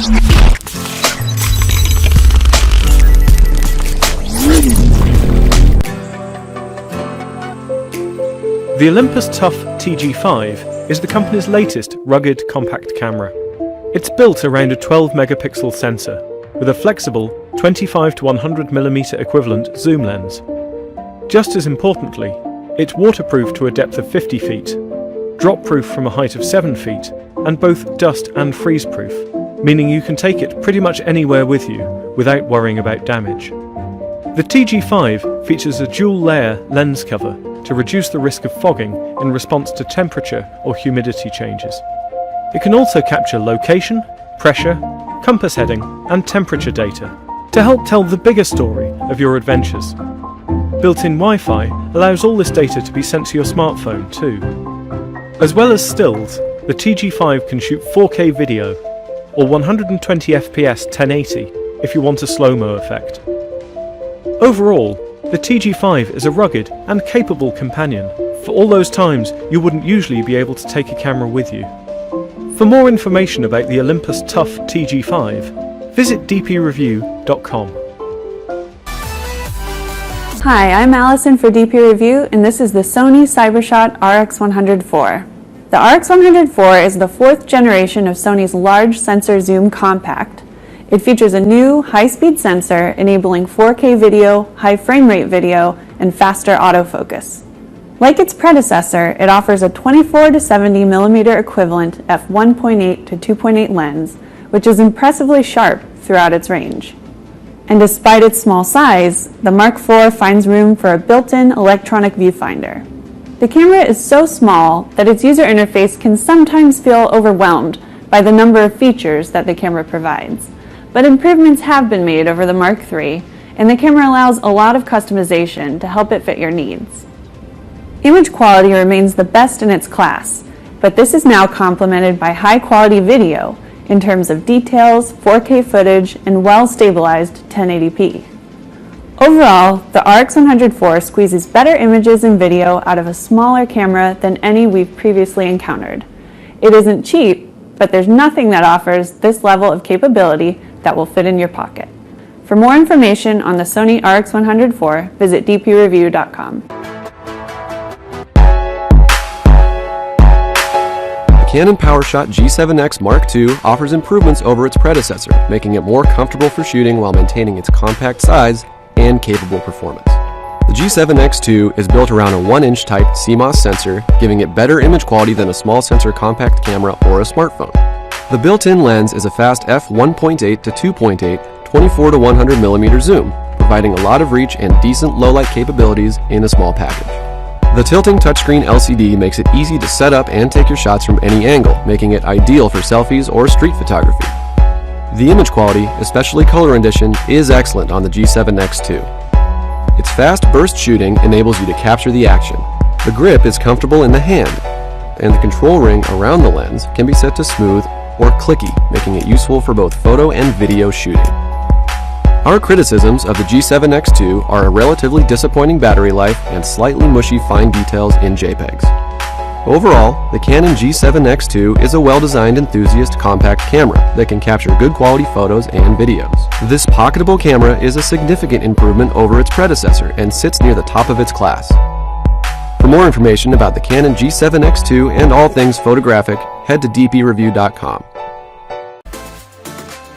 The Olympus TUF TG5 is the company's latest rugged compact camera. It's built around a 12-megapixel sensor with a flexible 25 to 100mm equivalent zoom lens. Just as importantly, it's waterproof to a depth of 50 feet, drop-proof from a height of 7 feet, and both dust and freeze-proof, meaning you can take it pretty much anywhere with you without worrying about damage. The TG5 features a dual-layer lens cover to reduce the risk of fogging in response to temperature or humidity changes. It can also capture location, pressure, compass heading, and temperature data to help tell the bigger story of your adventures. Built-in Wi-Fi allows all this data to be sent to your smartphone too. As well as stills, the TG5 can shoot 4K video or 120 FPS 1080 if you want a slow-mo effect. Overall, the TG5 is a rugged and capable companion for all those times you wouldn't usually be able to take a camera with you. For more information about the Olympus TUF TG5, visit dpreview.com. Hi, I'm Allison for DP Review, and this is the Sony CyberShot RX100 IV. The RX100 IV is the fourth generation of Sony's large sensor zoom compact. It features a new high-speed sensor enabling 4K video, high frame rate video, and faster autofocus. Like its predecessor, it offers a 24 to 70mm equivalent f1.8 to 2.8 lens, which is impressively sharp throughout its range. And despite its small size, the Mark IV finds room for a built-in electronic viewfinder. The camera is so small that its user interface can sometimes feel overwhelmed by the number of features that the camera provides. But improvements have been made over the Mark III, and the camera allows a lot of customization to help it fit your needs. Image quality remains the best in its class, but this is now complemented by high-quality video in terms of details, 4K footage, and well-stabilized 1080p. Overall, the RX100 IV squeezes better images and video out of a smaller camera than any we've previously encountered. It isn't cheap, but there's nothing that offers this level of capability that will fit in your pocket. For more information on the Sony RX100 IV, visit dpreview.com. The Canon PowerShot G7X Mark II offers improvements over its predecessor, making it more comfortable for shooting while maintaining its compact size and capable performance. The G7X II is built around a 1-inch type CMOS sensor, giving it better image quality than a small sensor compact camera or a smartphone. The built-in lens is a fast f1.8 to 2.8 24 to 100mm zoom, providing a lot of reach and decent low-light capabilities in a small package. The tilting touchscreen LCD makes it easy to set up and take your shots from any angle, making it ideal for selfies or street photography. The image quality, especially color rendition, is excellent on the G7X II. Its fast burst shooting enables you to capture the action. The grip is comfortable in the hand, and the control ring around the lens can be set to smooth or clicky, making it useful for both photo and video shooting. Our criticisms of the G7X II are a relatively disappointing battery life and slightly mushy fine details in JPEGs. Overall, the Canon G7X II is a well-designed enthusiast compact camera that can capture good quality photos and videos. This pocketable camera is a significant improvement over its predecessor and sits near the top of its class. For more information about the Canon G7X II and all things photographic, head to dpreview.com.